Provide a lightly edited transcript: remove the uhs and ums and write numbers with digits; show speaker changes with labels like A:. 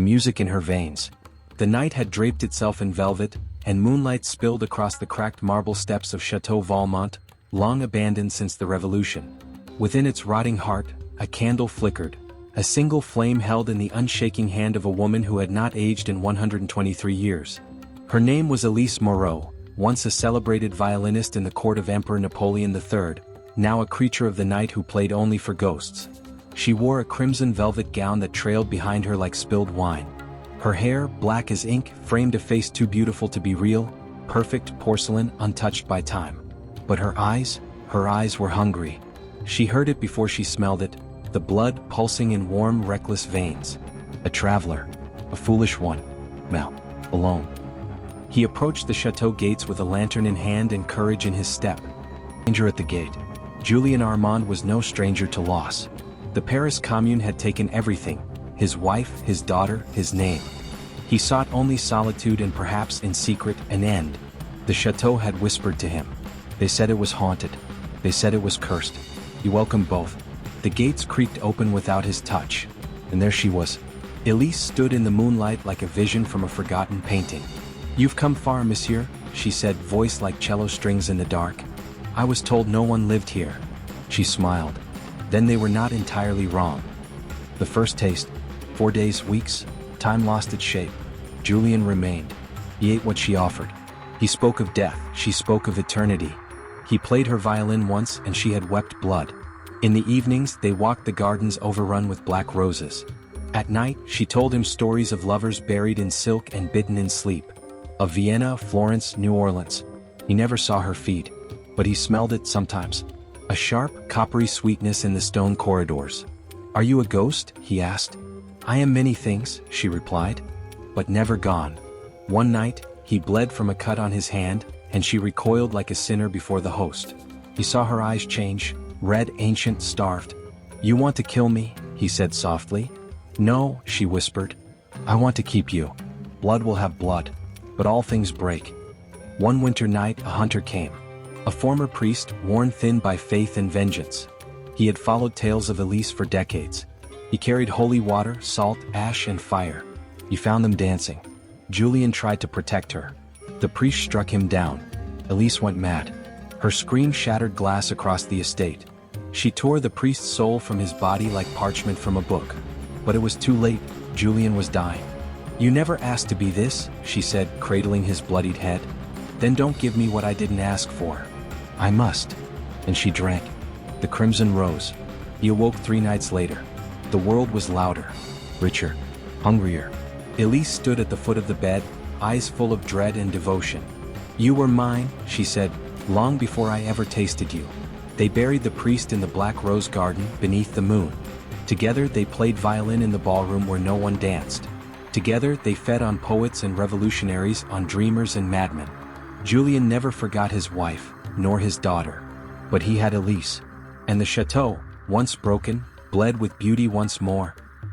A: music in her veins. The night had draped itself in velvet, and moonlight spilled across the cracked marble steps of Chateau Valmont, long abandoned since the Revolution. Within its rotting heart, a candle flickered, a single flame held in the unshaking hand of a woman who had not aged in 123 years. Her name was Elise Moreau, once a celebrated violinist in the court of Emperor Napoleon III, now a creature of the night who played only for ghosts. She wore a crimson velvet gown that trailed behind her like spilled wine. Her hair, black as ink, framed a face too beautiful to be real, perfect porcelain untouched by time. But her eyes were hungry. She heard it before she smelled it, the blood pulsing in warm, reckless veins. A traveler, a foolish one, alone. He approached the chateau gates with a lantern in hand and courage in his step. Danger at the gate. Julien Armand was no stranger to loss. The Paris Commune had taken everything: his wife, his daughter, his name. He sought only solitude and perhaps in secret an end. The chateau had whispered to him. They said it was haunted. They said it was cursed. He welcomed both. The gates creaked open without his touch. And there she was. Elise stood in the moonlight like a vision from a forgotten painting. "You've come far, monsieur," she said, voice like cello strings in the dark. "I was told no one lived here." She smiled. Then they were not entirely wrong. The first taste. 4 days, weeks, time lost its shape. Julien remained. He ate what she offered. He spoke of death, she spoke of eternity. He played her violin once and she had wept blood. In the evenings they walked the gardens overrun with black roses. At night she told him stories of lovers buried in silk and bitten in sleep. Of Vienna, Florence, New Orleans. He never saw her feet, but he smelled it sometimes. A sharp, coppery sweetness in the stone corridors. "Are you a ghost?" he asked. "I am many things," she replied. "But never gone." One night, he bled from a cut on his hand, and she recoiled like a sinner before the host. He saw her eyes change, red, ancient, starved. "You want to kill me?" he said softly. "No," she whispered. "I want to keep you. Blood will have blood. But all things break." One winter night a hunter came. A former priest, worn thin by faith and vengeance. He had followed tales of Elise for decades. He carried holy water, salt, ash, and fire. He found them dancing. Julien tried to protect her. The priest struck him down. Elise went mad. Her scream shattered glass across the estate. She tore the priest's soul from his body like parchment from a book. But it was too late. Julien was dying. "You never asked to be this," she said, cradling his bloodied head. "Then don't give me what I didn't ask for." "I must." And she drank. The crimson rose. He awoke 3 nights later. The world was louder, richer, hungrier. Elise stood at the foot of the bed, eyes full of dread and devotion. "You were mine," she said, "long before I ever tasted you." They buried the priest in the black rose garden beneath the moon. Together they played violin in the ballroom where no one danced. Together they fed on poets and revolutionaries, on dreamers and madmen. Julien never forgot his wife, nor his daughter. But he had Elise. And the chateau, once broken, bled with beauty once more.